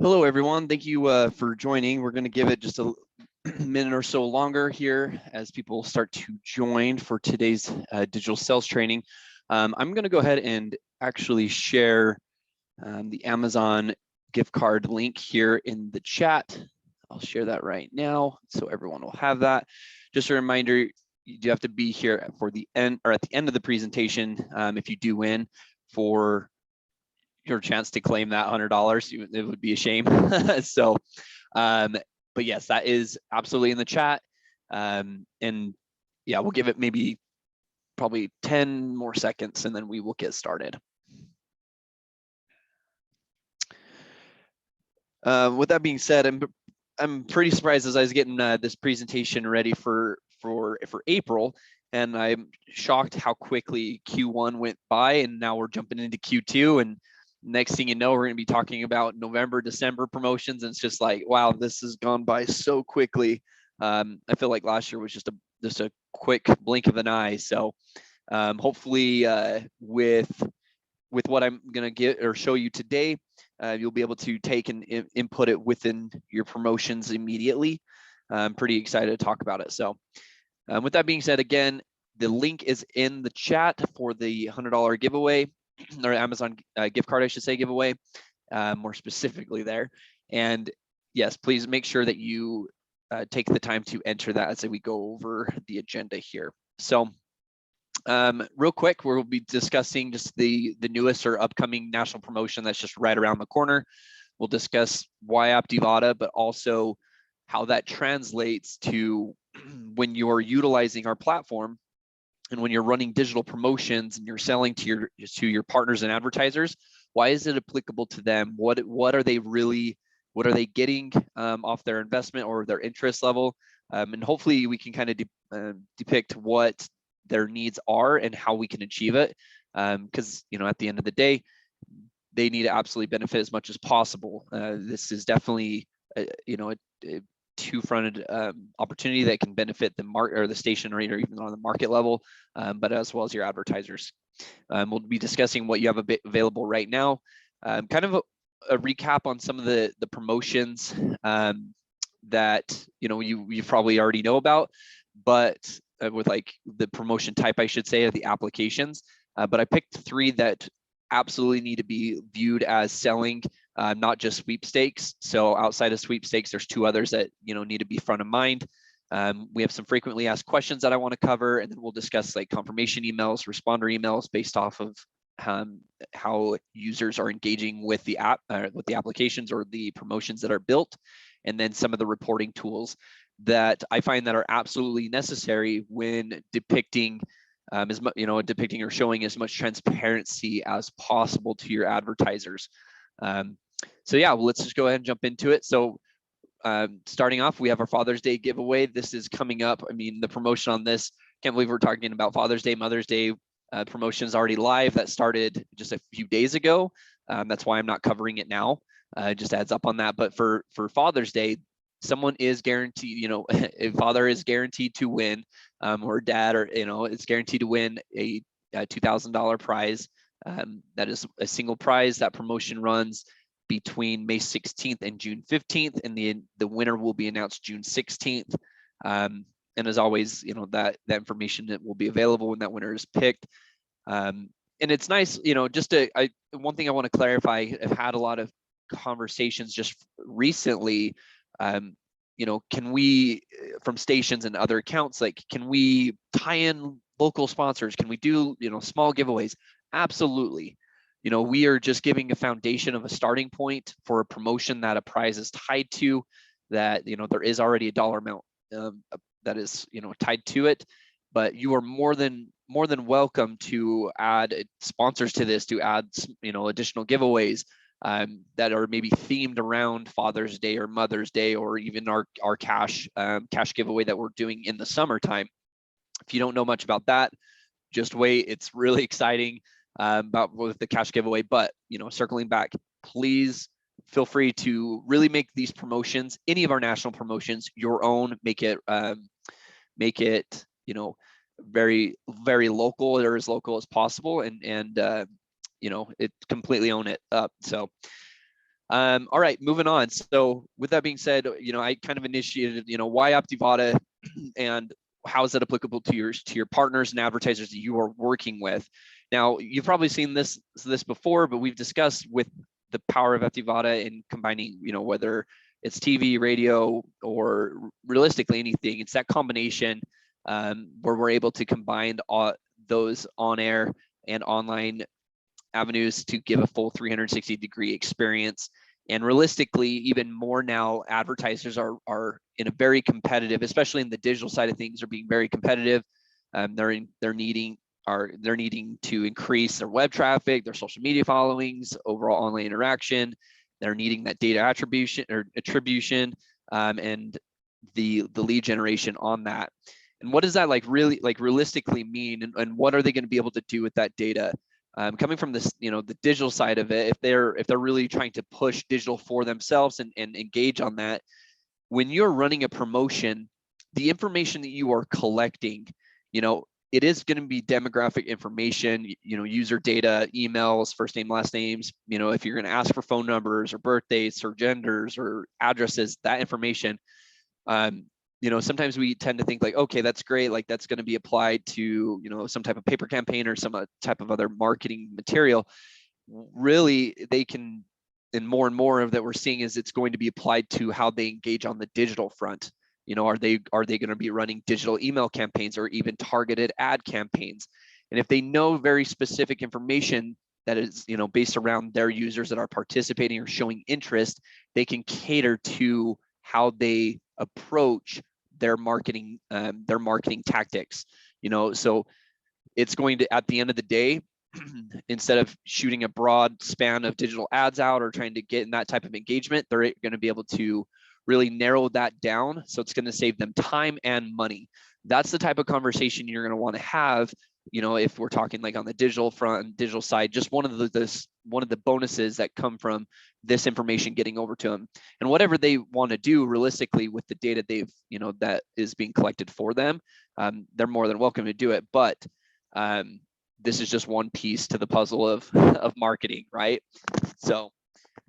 Hello, everyone. Thank you for joining. We're going to give it just a minute or so longer here as people start to join for today's digital sales training. I'm going to go ahead and actually share the Amazon gift card link here in the chat. I'll share that right now so everyone will have that. Just a reminder, you do have to be here for the end or at the end of the presentation if you do win for your chance to claim that $100. It would be a shame. So, but yes, that is absolutely in the chat. And yeah, we'll give it maybe probably 10 more seconds and then we will get started. With that being said, I'm pretty surprised as I was getting this presentation ready for April, and I'm shocked how quickly Q1 went by, and now we're jumping into Q2, and next thing you know, we're going to be talking about November, December promotions, and it's just like, wow, this has gone by so quickly. I feel like last year was just a quick blink of an eye. So hopefully with what I'm going to get or show you today, you'll be able to take and input it within your promotions immediately. I'm pretty excited to talk about it. So with that being said, again, the link is in the chat for the $100 giveaway, or Amazon gift card, I should say, giveaway, more specifically there. And yes, please make sure that you take the time to enter that as we go over the agenda here. So real quick, we'll be discussing just the newest or upcoming national promotion that's just right around the corner. We'll discuss why Aptivada, but also how that translates to when you're utilizing our platform and when you're running digital promotions and you're selling to your partners and advertisers. Why is it applicable to them? What are they getting off their investment or their interest level? And hopefully we can kind of depict what their needs are and how we can achieve it. Because at the end of the day, they need to absolutely benefit as much as possible. This is definitely a two-fronted opportunity that can benefit the market or the station rate or even on the market level, but as well as your advertisers. We'll be discussing what you have available right now, kind of a recap on some of the promotions that you probably already know about, but with like the promotion type, I should say, of the applications. But I picked 3 that absolutely need to be viewed as selling, not just sweepstakes. So outside of sweepstakes, there's 2 others that need to be front of mind. We have some frequently asked questions that I want to cover, and then we'll discuss like confirmation emails, responder emails based off of how users are engaging with the app, with the applications or the promotions that are built, and then some of the reporting tools that I find that are absolutely necessary when depicting depicting or showing as much transparency as possible to your advertisers. So yeah, well, let's just go ahead and jump into it. So starting off, we have our Father's Day giveaway. This is coming up. I mean, the promotion on this, can't believe we're talking about Father's Day, Mother's Day. Promotion is already live. That started just a few days ago. That's why I'm not covering it now. Just adds up on that. But for Father's Day, someone is guaranteed, a father is guaranteed to win, or dad, or it's guaranteed to win a $2,000 prize. That is a single prize. That promotion runs between May 16th and June 15th, and the winner will be announced June 16th. And as always, that information that will be available when that winner is picked. And it's nice, one thing I want to clarify, I've had a lot of conversations just recently, can we, from stations and other accounts, like, can we tie in local sponsors? Can we do, small giveaways? Absolutely. We are just giving a foundation of a starting point for a promotion that a prize is tied to, that, there is already a dollar amount that is, tied to it, but you are more than welcome to add sponsors to this, to add, additional giveaways that are maybe themed around Father's Day or Mother's Day, or even our cash giveaway that we're doing in the summertime. If you don't know much about that, just wait. It's really exciting about with the cash giveaway. But circling back, please feel free to really make these promotions, any of our national promotions, your own. Make it very, very local, or as local as possible, and it completely own it up. So All right, moving on. So with that being said, I kind of initiated, why Aptivada and how is that applicable to your partners and advertisers that you are working with. Now, you've probably seen this before, but we've discussed with the power of Aptivada and combining, whether it's TV, radio, or realistically anything, it's that combination where we're able to combine those on-air and online avenues to give a full 360-degree experience. And realistically, even more now, advertisers are in a very competitive, especially in the digital side of things, are being very competitive. They're needing to increase their web traffic, their social media followings, overall online interaction. They're needing that data attribution, and the lead generation on that. And what does that really realistically mean? And what are they going to be able to do with that data? Coming from this, the digital side of it, if they're really trying to push digital for themselves and engage on that, when you're running a promotion, the information that you are collecting, it is going to be demographic information, user data, emails, first name, last names, if you're going to ask for phone numbers or birthdates or genders or addresses, that information. Sometimes we tend to think like, okay, that's great. Like that's going to be applied to, some type of paper campaign or some type of other marketing material. Really, they can, and more of that we're seeing is it's going to be applied to how they engage on the digital front. Are they going to be running digital email campaigns or even targeted ad campaigns? And if they know very specific information that is, based around their users that are participating or showing interest, they can cater to how they approach their marketing tactics. So it's going to, at the end of the day, instead of shooting a broad span of digital ads out or trying to get in that type of engagement, they're going to be able to really narrow that down. So it's going to save them time and money. That's the type of conversation you're going to want to have. If we're talking like on the digital front, digital side, just one of the bonuses that come from this information getting over to them, and whatever they want to do realistically with the data they've, that is being collected for them, they're more than welcome to do it. But this is just one piece to the puzzle of marketing, right? So,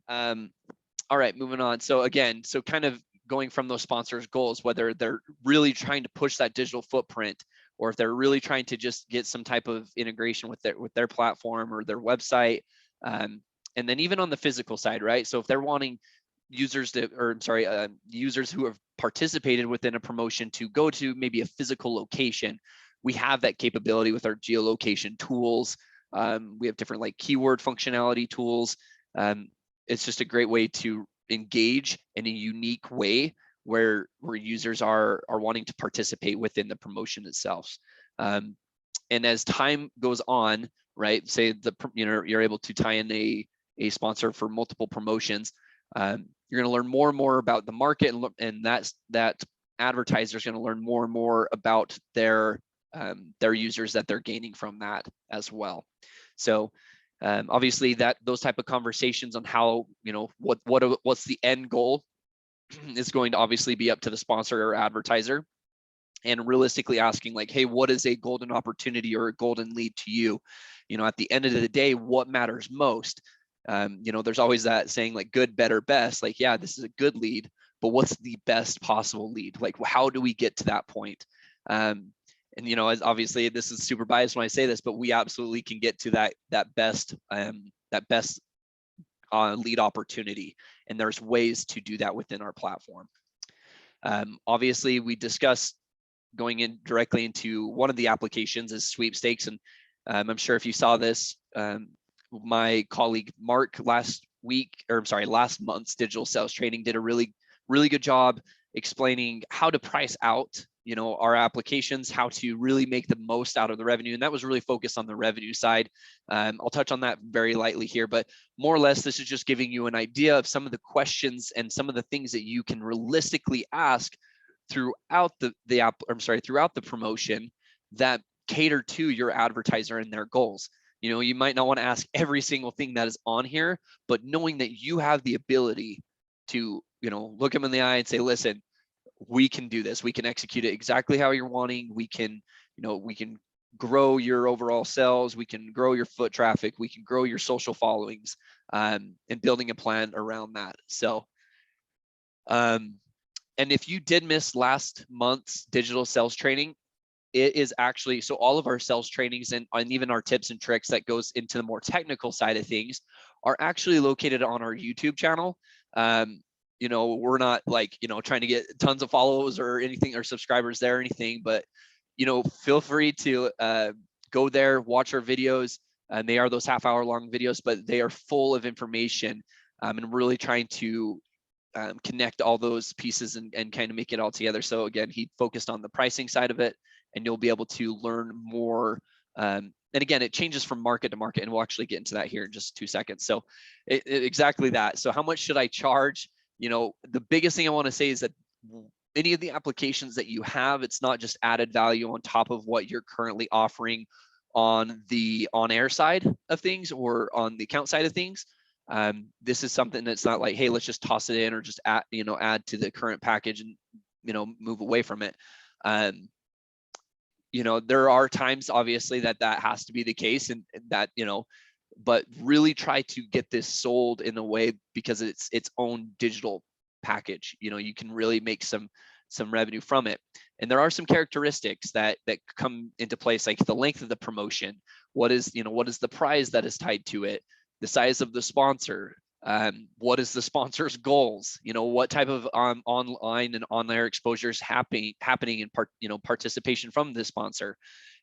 all right, moving on. So again, kind of going from those sponsors' goals, whether they're really trying to push that digital footprint, or if they're really trying to just get some type of integration with their platform or their website, and then even on the physical side, right? So if they're wanting users who have participated within a promotion to go to maybe a physical location, we have that capability with our geolocation tools. We have different like keyword functionality tools. It's just a great way to engage in a unique way where users are wanting to participate within the promotion itself. And as time goes on, right, say you're able to tie in a sponsor for multiple promotions, you're going to learn more and more about the market, and that advertiser is going to learn more and more about their users that they're gaining from that as well. So obviously those type of conversations on how, what's the end goal is going to obviously be up to the sponsor or advertiser, and realistically asking like, hey, what is a golden opportunity or a golden lead to you? At the end of the day, what matters most? There's always that saying like good, better, best. Like, yeah, this is a good lead, but what's the best possible lead? Like, how do we get to that point? And as obviously this is super biased when I say this, but we absolutely can get to that best lead opportunity, and there's ways to do that within our platform. Obviously, we discussed going in directly into one of the applications is sweepstakes, and I'm sure if you saw this, my colleague Mark last month's digital sales training did a really good job explaining how to price out our applications, how to really make the most out of the revenue. And that was really focused on the revenue side. I'll touch on that very lightly here, but more or less, this is just giving you an idea of some of the questions and some of the things that you can realistically ask throughout throughout the promotion that cater to your advertiser and their goals. You might not want to ask every single thing that is on here, but knowing that you have the ability to, look them in the eye and say, listen, we can do this. We can execute it exactly how you're wanting. We can grow your overall sales, we can grow your foot traffic, we can grow your social followings, and building a plan around that. So and if you did miss last month's digital sales training, it is actually, so all of our sales trainings and even our tips and tricks that goes into the more technical side of things are actually located on our YouTube channel. You know, we're not like, you know, trying to get tons of followers or anything or subscribers there or anything, but, you know, feel free to go there, watch our videos. And they are those half-hour long videos, but they are full of information, and really trying to connect all those pieces and kind of make it all together. So again, he focused on the pricing side of it, and you'll be able to learn more. And again, it changes from market to market, and we'll actually get into that here in just 2 seconds. So exactly that. So how much should I charge? You know, the biggest thing I want to say is that any of the applications that you have, it's not just added value on top of what you're currently offering on the on-air side of things or on the account side of things. This is something that's not like, hey, let's just toss it in or just add, you know, add to the current package and, you know, move away from it. You know, there are times obviously that has to be the case, and that, you know, but really try to get this sold in a way because it's its own digital package. You know, you can really make some revenue from it. And there are some characteristics that come into place, like the length of the promotion, what is, you know, what is the prize that is tied to it, the size of the sponsor, what is the sponsor's goals, you know, what type of online and on-air exposure is happening in participation from the sponsor.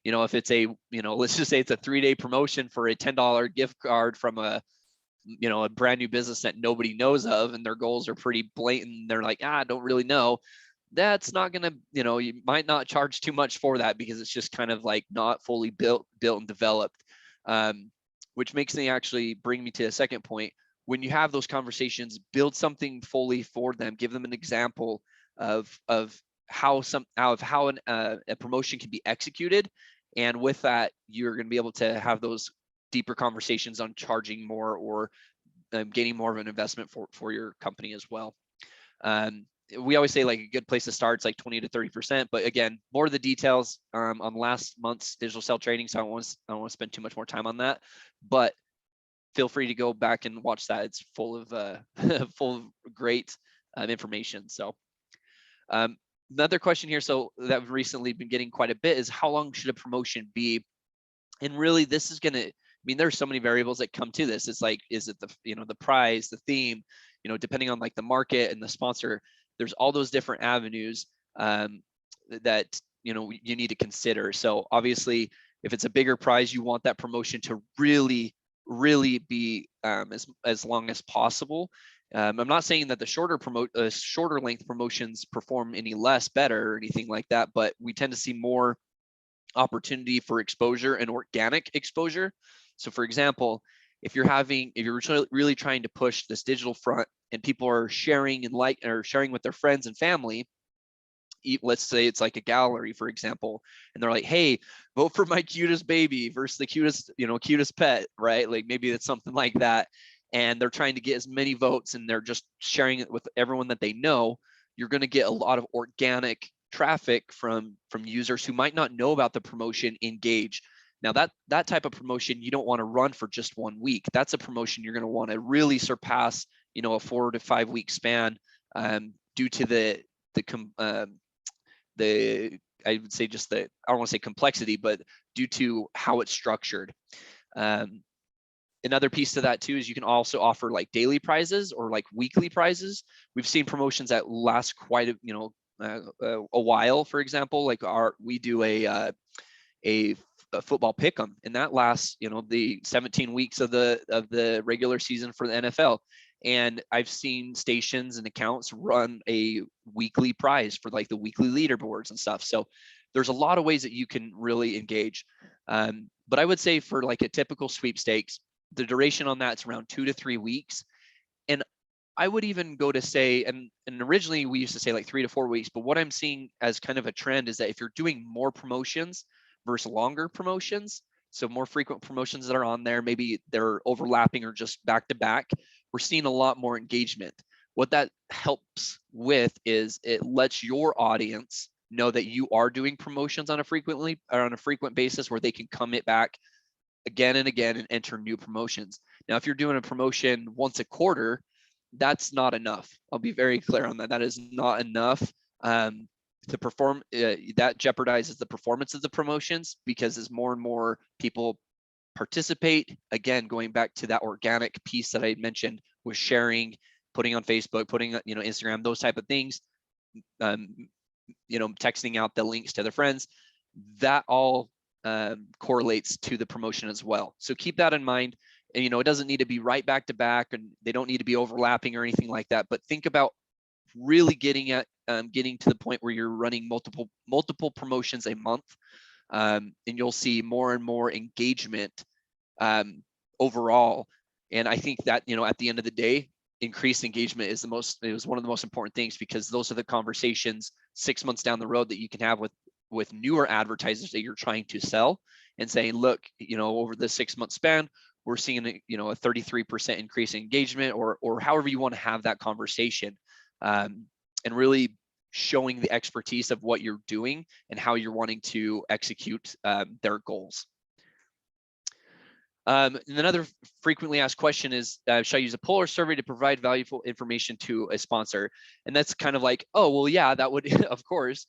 You know, if it's a, you know, let's just say it's a 3-day promotion for a $10 gift card from a, you know, a brand new business that nobody knows of, and their goals are pretty blatant, they're like, I don't really know, that's not gonna, you know, you might not charge too much for that because it's just kind of like not fully built and developed. Which makes me actually bring me to a second point. When you have those conversations, build something fully for them, give them an example of how a promotion can be executed, and with that, you're going to be able to have those deeper conversations on charging more or gaining more of an investment for your company as well. We always say like a good place to start is like 20 to 30%, but again, more of the details on last month's digital sale training, so I don't want to spend too much more time on that, but feel free to go back and watch that. It's full of full of great information. So another question here, so that I've recently been getting quite a bit, is how long should a promotion be? And really, this is going to, I mean, there's so many variables that come to this. It's like, is it the, you know, the price, the theme, you know, depending on like the market and the sponsor, there's all those different avenues that, you know, you need to consider. So obviously, if it's a bigger prize, you want that promotion to really be as long as possible. I'm not saying that the shorter length promotions perform any less better or anything like that, but we tend to see more opportunity for exposure and organic exposure. So for example, if you're really trying to push this digital front and people are sharing and sharing with their friends and family, let's say it's like a gallery, for example, and they're like, hey, vote for my cutest baby versus the cutest pet, right? Like maybe it's something like that. And they're trying to get as many votes and they're just sharing it with everyone that they know. You're going to get a lot of organic traffic from users who might not know about the promotion engage. Now that type of promotion you don't want to run for just 1 week. That's a promotion you're going to want to really surpass, you know, a 4 to 5 week span, due to I would say just I don't want to say complexity, but due to how it's structured. Another piece to that too is you can also offer like daily prizes or like weekly prizes. We've seen promotions that last quite a while. For example, like we do a football pick'em, and that lasts, you know, the 17 weeks of the regular season for the NFL. And I've seen stations and accounts run a weekly prize for like the weekly leaderboards and stuff. So there's a lot of ways that you can really engage. But I would say for like a typical sweepstakes, the duration on that's around 2 to 3 weeks. And I would even go to say, and originally we used to say like 3 to 4 weeks, but what I'm seeing as kind of a trend is that if you're doing more promotions versus longer promotions, so more frequent promotions that are on there, maybe they're overlapping or just back to back, we're seeing a lot more engagement. What that helps with is it lets your audience know that you are doing promotions on a frequent basis where they can come it back again and again and enter new promotions. Now, if you're doing a promotion once a quarter, that's not enough. I'll be very clear on that. That is not enough to perform. That jeopardizes the performance of the promotions, because as more and more people participate, again, going back to that organic piece that I mentioned with sharing, putting on Facebook, putting, Instagram, those type of things, texting out the links to their friends, that all correlates to the promotion as well. So keep that in mind. And, it doesn't need to be right back to back, and they don't need to be overlapping or anything like that, but think about really getting to the point where you're running multiple promotions a month, and you'll see more and more engagement overall. And I think that, at the end of the day, increased engagement is one of the most important things, because those are the conversations 6 months down the road that you can have with newer advertisers that you're trying to sell, and saying, look, over the 6 month span, we're seeing a 33% increase in engagement, or however you want to have that conversation, and really showing the expertise of what you're doing and how you're wanting to execute their goals. And another frequently asked question is, should I use a poll or survey to provide valuable information to a sponsor? And that's kind of like, oh, well, yeah, that would, of course.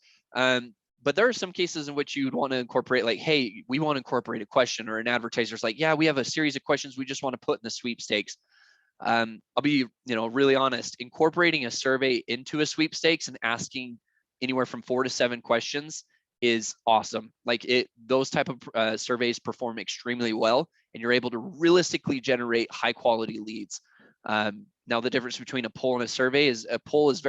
But there are some cases in which you'd want to incorporate, like, hey, we want to incorporate a question, or an advertiser's like, yeah, we have a series of questions we just want to put in the sweepstakes. I'll be, really honest, incorporating a survey into a sweepstakes and asking anywhere from 4 to 7 questions is awesome. Like, those type of surveys perform extremely well, and you're able to realistically generate high quality leads. Now, the difference between a poll and a survey is a poll is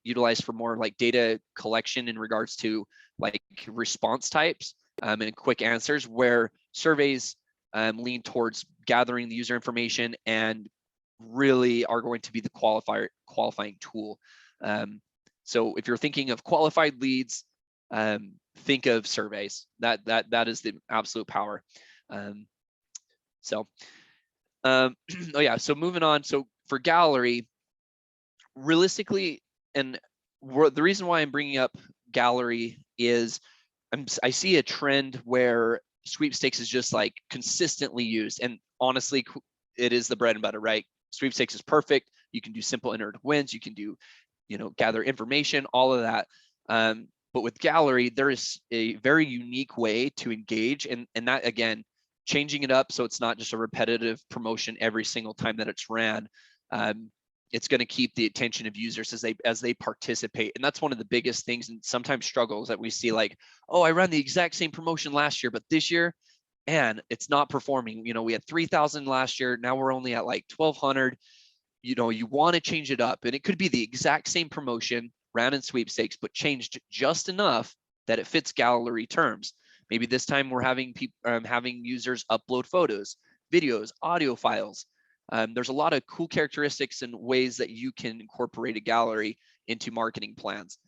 utilized for more like data collection in regards to like response types and quick answers, where surveys lean towards gathering the user information and really are going to be the qualifying tool. So if you're thinking of qualified leads, think of surveys. That is the absolute power. Oh yeah, so moving on. So for gallery, realistically, and the reason why I'm bringing up gallery is I see a trend where sweepstakes is just like consistently used, and honestly, it is the bread and butter, right? Sweepstakes is perfect. You can do simple entered wins. You can do, gather information, all of that. But with gallery, there is a very unique way to engage, and that, again, changing it up so it's not just a repetitive promotion every single time that it's ran. It's going to keep the attention of users as they participate. And that's one of the biggest things, and sometimes struggles that we see, like, oh, I ran the exact same promotion last year, but this year, and it's not performing. We had 3,000 last year. Now we're only at like 1,200. You want to change it up, and it could be the exact same promotion ran in sweepstakes, but changed just enough that it fits gallery terms. Maybe this time we're having having users upload photos, videos, audio files. There's a lot of cool characteristics and ways that you can incorporate a gallery into marketing plans.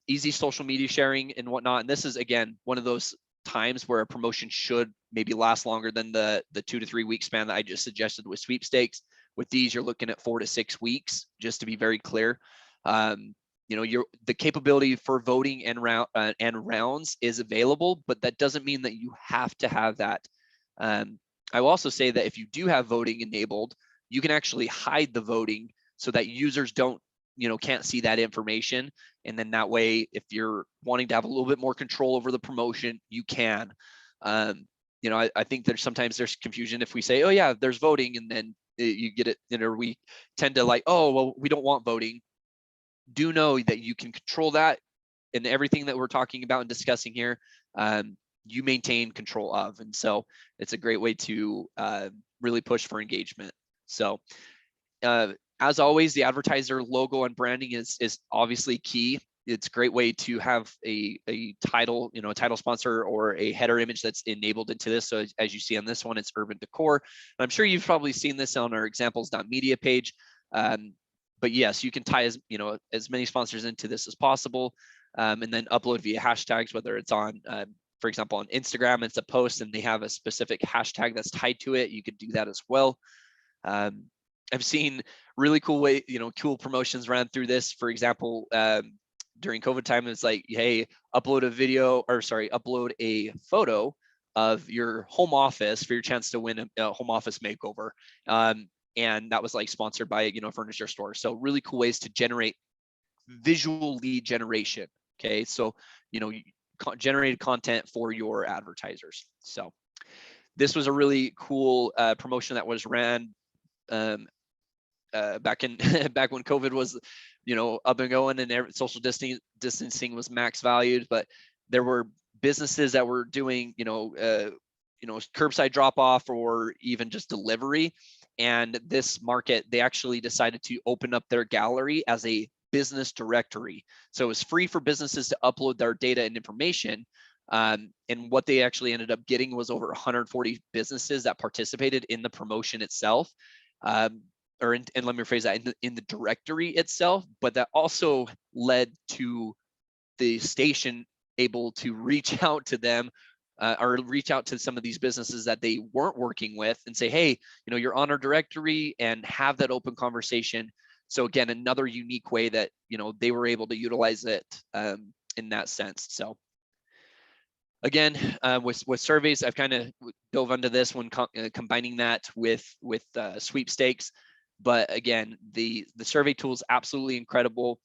Easy social media sharing and whatnot. And this is, again, one of those times where a promotion should maybe last longer than the 2 to 3 week span that I just suggested with sweepstakes. With these, you're looking at 4 to 6 weeks, just to be very clear. The capability for voting and rounds is available, but that doesn't mean that you have to have that. I will also say that if you do have voting enabled, you can actually hide the voting so that users can't see that information. And then that way, if you're wanting to have a little bit more control over the promotion, you can. I think sometimes there's confusion if we say, oh yeah, there's voting, and then you get it, we tend to like, oh, well, we don't want voting. Do know that you can control that, and everything that we're talking about and discussing here, you maintain control of. And so it's a great way to really push for engagement. So as always, the advertiser logo and branding is obviously key. It's a great way to have a title, a title sponsor or a header image that's enabled into this. So as you see on this one, it's urban decor. And I'm sure you've probably seen this on our examples.media page. But yes, you can tie as many sponsors into this as possible, and then upload via hashtags, whether it's on, for example, on Instagram, it's a post and they have a specific hashtag that's tied to it. You could do that as well. I've seen really cool cool promotions ran through this. For example, during COVID time, it's like, hey, upload a photo of your home office for your chance to win a home office makeover. And that was like sponsored by, a furniture store. So really cool ways to generate visual lead generation. Okay, so generated content for your advertisers. So this was a really cool promotion that was ran back when COVID was up and going, and social distancing was max valued. But there were businesses that were doing curbside drop off or even just delivery. And this market, they actually decided to open up their gallery as a business directory. So it was free for businesses to upload their data and information. And what they actually ended up getting was over 140 businesses that participated in the promotion itself. And let me rephrase that, in the directory itself. But that also led to the station able to reach out to them, or reach out to some of these businesses that they weren't working with and say, hey, you're on our directory, and have that open conversation. So again, another unique way that they were able to utilize it in that sense. So again, with surveys, I've kind of dove into this when combining that with sweepstakes. But again, the survey tool is absolutely incredible.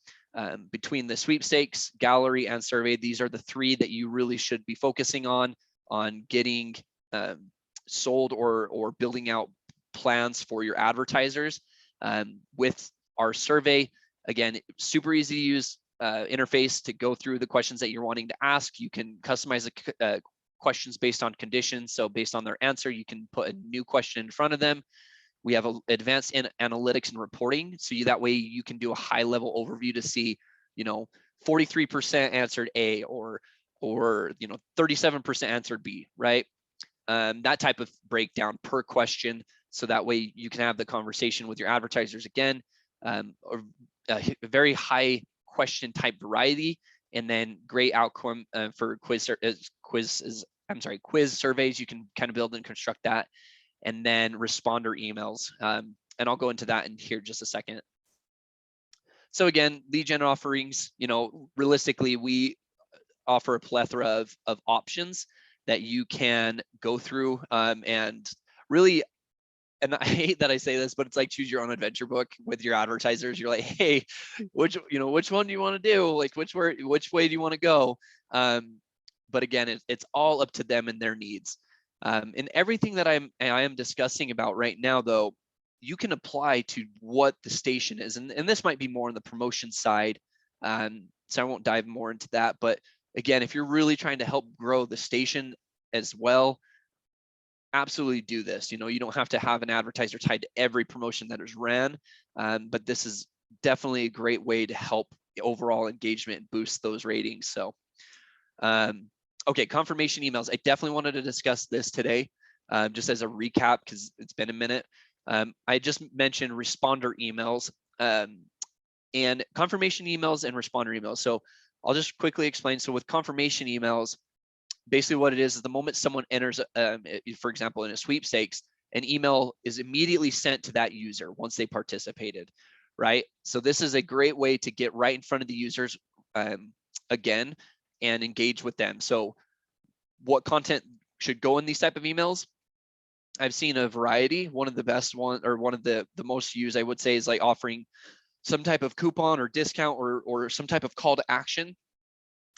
Between the sweepstakes, gallery, and survey, these are the three that you really should be focusing on getting sold or building out plans for your advertisers. With our survey, again, super easy to use interface to go through the questions that you're wanting to ask. You can customize the questions based on conditions. So based on their answer, you can put a new question in front of them. We have advanced analytics and reporting. So that way you can do a high level overview to see, 43% answered A or 37% answered B, right? That type of breakdown per question. So that way you can have the conversation with your advertisers again, or a very high question type variety, and then great outcome for quiz surveys. You can kind of build and construct that. And then responder emails. And I'll go into that in here just a second. So again, lead gen offerings, realistically, we offer a plethora of options that you can go through, and really, and I hate that I say this, but it's like choose your own adventure book with your advertisers. You're like, hey, which one do you want to do? Like which way do you want to go? But again, it's all up to them and their needs. And everything that I am discussing about right now, though, you can apply to what the station is. And this might be more on the promotion side. So I won't dive more into that. But again, if you're really trying to help grow the station as well, absolutely do this. You don't have to have an advertiser tied to every promotion that is ran. But this is definitely a great way to help overall engagement and boost those ratings. So okay, confirmation emails. I definitely wanted to discuss this today, just as a recap, because it's been a minute. I just mentioned responder emails, and confirmation emails and responder emails. So I'll just quickly explain. So with confirmation emails, basically what it is the moment someone enters, for example, in a sweepstakes, an email is immediately sent to that user once they participated, right? So this is a great way to get right in front of the users again, and engage with them. So what content should go in these type of emails? I've seen a variety. One of the best one, or one of the most used, I would say, is like offering some type of coupon or discount or some type of call to action,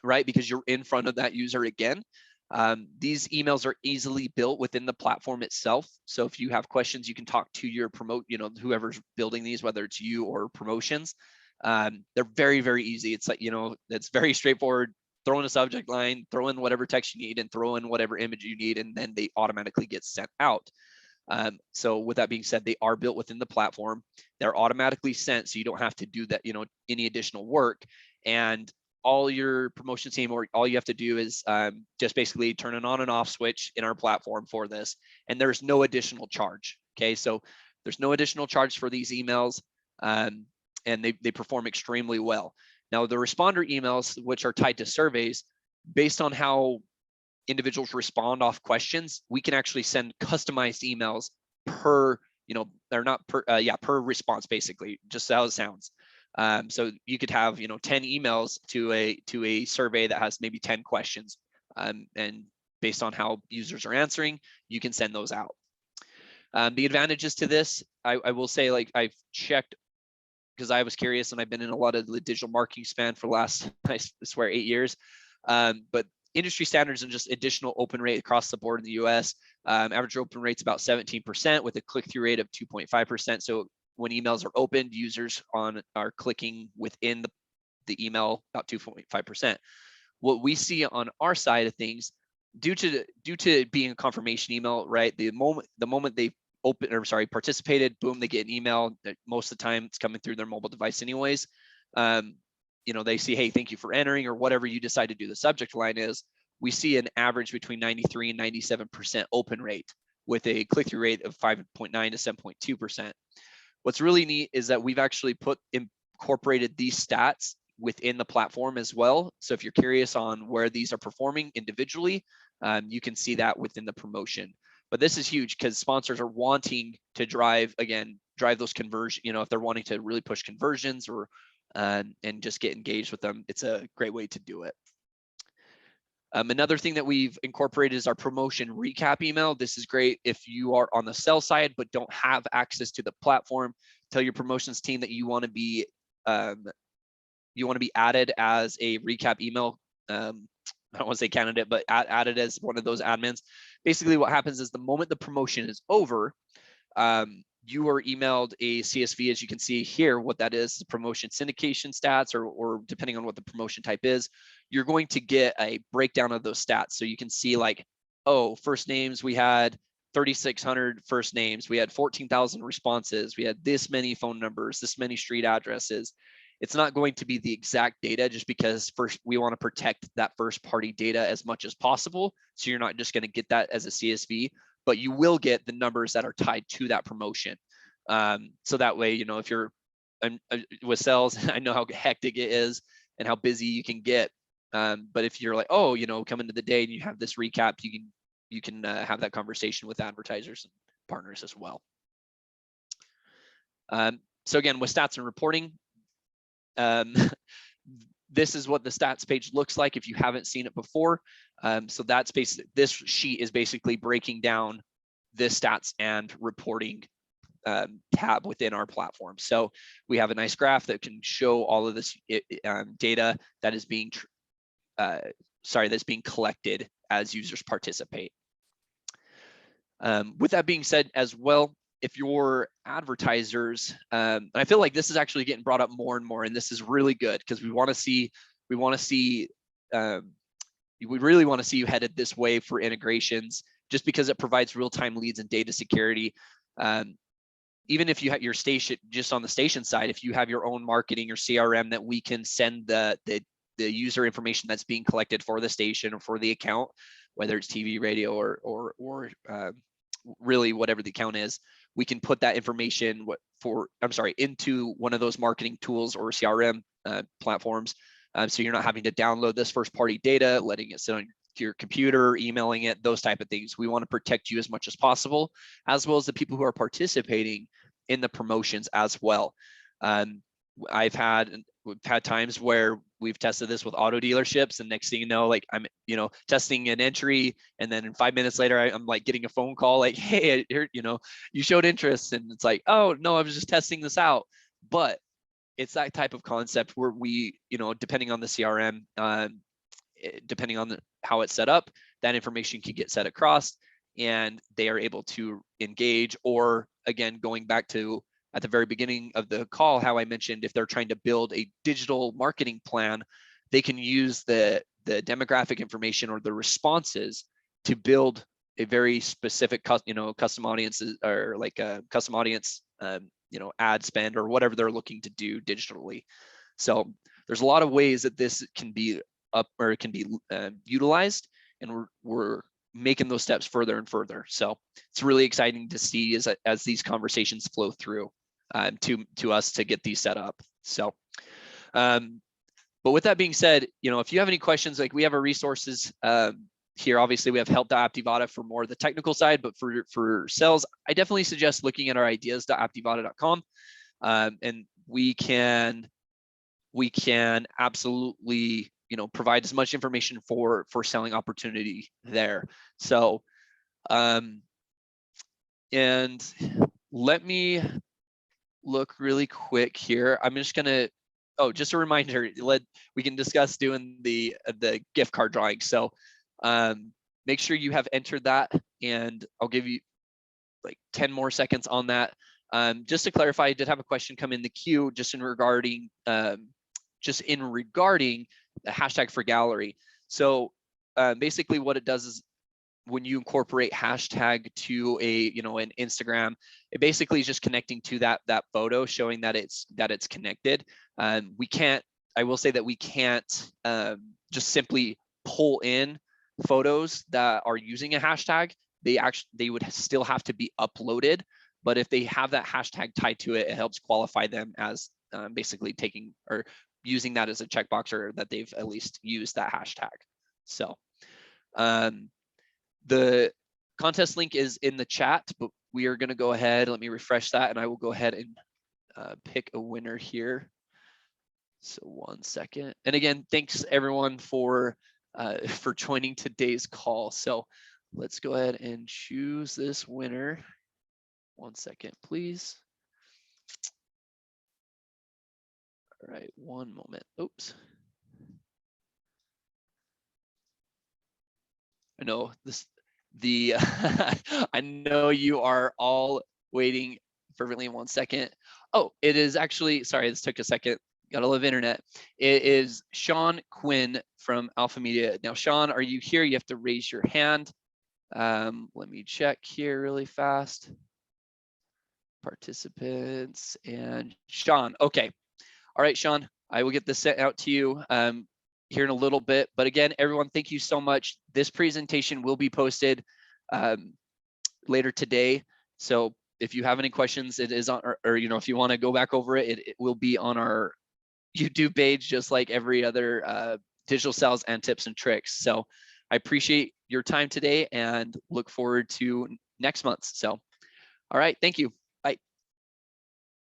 right? Because you're in front of that user again. These emails are easily built within the platform itself. So if you have questions, you can talk to your whoever's building these, whether it's you or promotions. They're very, very easy. It's like, it's very straightforward. Throw in a subject line, throw in whatever text you need, and throw in whatever image you need, and then they automatically get sent out. So with that being said, they are built within the platform. They're automatically sent, so you don't have to do that, any additional work. And all your promotion team, or all you have to do is just basically turn an on and off switch in our platform for this, and there's no additional charge. Okay, so there's no additional charge for these emails, and they perform extremely well. Now, the responder emails, which are tied to surveys, based on how individuals respond off questions, we can actually send customized emails per, or not per, per response, basically, just how it sounds. So you could have 10 emails to a survey that has maybe 10 questions, and based on how users are answering, you can send those out. The advantages to this, I will say, like, I've checked because I was curious, and I've been in a lot of the digital marketing span for the last, I swear, 8 years. But industry standards and just additional open rate across the board in the US, average open rate's about 17% with a click-through rate of 2.5%. So when emails are opened, users are clicking within the email about 2.5%. What we see on our side of things, due to being a confirmation email, right? The moment they participated, boom, they get an email. Most of the time it's coming through their mobile device anyways. They see, hey, thank you for entering, or whatever you decide to do the subject line is. We see an average between 93 and 97% open rate with a click-through rate of 5.9 to 7.2%. What's really neat is that we've actually incorporated these stats within the platform as well. So if you're curious on where these are performing individually, you can see that within the promotion. But this is huge because sponsors are wanting to drive those conversions. If they're wanting to really push conversions or and just get engaged with them, it's a great way to do it. Another thing that we've incorporated is our promotion recap email. This is great if you are on the sell side but don't have access to the platform. Tell your promotions team that you want to be added as a recap email. I don't want to say candidate, but added as one of those admins. Basically, what happens is the moment the promotion is over, you are emailed a CSV, as you can see here. What that is, the promotion syndication stats, or depending on what the promotion type is, you're going to get a breakdown of those stats. So you can see, like, oh, first names, we had 3,600 first names, we had 14,000 responses, we had this many phone numbers, this many street addresses. It's not going to be the exact data, just because first we want to protect that first party data as much as possible. So you're not just going to get that as a CSV, but you will get the numbers that are tied to that promotion. So that way, if you're with sales, I know how hectic it is and how busy you can get. But if you're like, oh, come into the day and you have this recap, you can have that conversation with advertisers and partners as well. So again, with stats and reporting, this is what the stats page looks like if you haven't seen it before. So that's basically, this sheet is basically breaking down the stats and reporting tab within our platform. So we have a nice graph that can show all of this data that is being that's being collected as users participate. With that being said as well, if your advertisers, and I feel like this is actually getting brought up more and more, and this is really good because we really want to see you headed this way for integrations, just because it provides real-time leads and data security. Even if you have your station, just on the station side, if you have your own marketing or CRM, that we can send the user information that's being collected for the station or for the account, whether it's TV, radio, or really whatever the account is, we can put that information into one of those marketing tools or CRM platforms. So you're not having to download this first party data, letting it sit on your computer, emailing it, those type of things. We want to protect you as much as possible, as well as the people who are participating in the promotions as well. We've had times where we've tested this with auto dealerships, and next thing you know, like, I'm testing an entry, and then 5 minutes later I'm like getting a phone call like, hey, you showed interest, and it's like, oh no, I was just testing this out. But it's that type of concept where we, depending on the CRM, depending on how it's set up, that information can get set across and they are able to engage. Or again, going back to at the very beginning of the call, how I mentioned, if they're trying to build a digital marketing plan, they can use the demographic information or the responses to build a very specific custom audiences, or like a custom audience ad spend or whatever they're looking to do digitally. So there's a lot of ways that this can be utilized, and we're making those steps further and further. So it's really exciting to see as these conversations flow through to us to get these set up. So but with that being said, if you have any questions, like, we have our resources here. Obviously we have help.aptivada for more of the technical side, but for sales, I definitely suggest looking at our ideas.aptivada.com, and we can we can absolutely, provide as much information for selling opportunity there. So, and let me look really quick here. I'm just gonna, just a reminder, we can discuss doing the gift card drawing. So make sure you have entered that, and I'll give you like 10 more seconds on that. Just to clarify, I did have a question come in the queue just in regarding the hashtag for gallery. So basically what it does is, when you incorporate hashtag to an Instagram, it basically is just connecting to that photo, showing that it's connected. I will say that we can't just simply pull in photos that are using a hashtag. They would still have to be uploaded, but if they have that hashtag tied to it, it helps qualify them as basically taking or using that as a checkbox, or that they've at least used that hashtag. So the contest link is in the chat, but we are going to go ahead. Let me refresh that, and I will go ahead and pick a winner here. So 1 second. And again, thanks everyone for joining today's call. So let's go ahead and choose this winner. 1 second, please. All right, one moment. Oops. I know I know you are all waiting fervently. 1 second. Oh, it is actually, sorry, this took a second. Gotta love internet. It is Sean Quinn from Alpha Media. Now, Sean, are you here? You have to raise your hand. Let me check here really fast. Participants and Sean. Okay. All right, Sean, I will get this sent out to you here in a little bit. But again, everyone, thank you so much. This presentation will be posted later today. So if you have any questions, it is on, or if you want to go back over it, it will be on our YouTube page, just like every other digital sales and tips and tricks. So I appreciate your time today and look forward to next month. So, all right, thank you.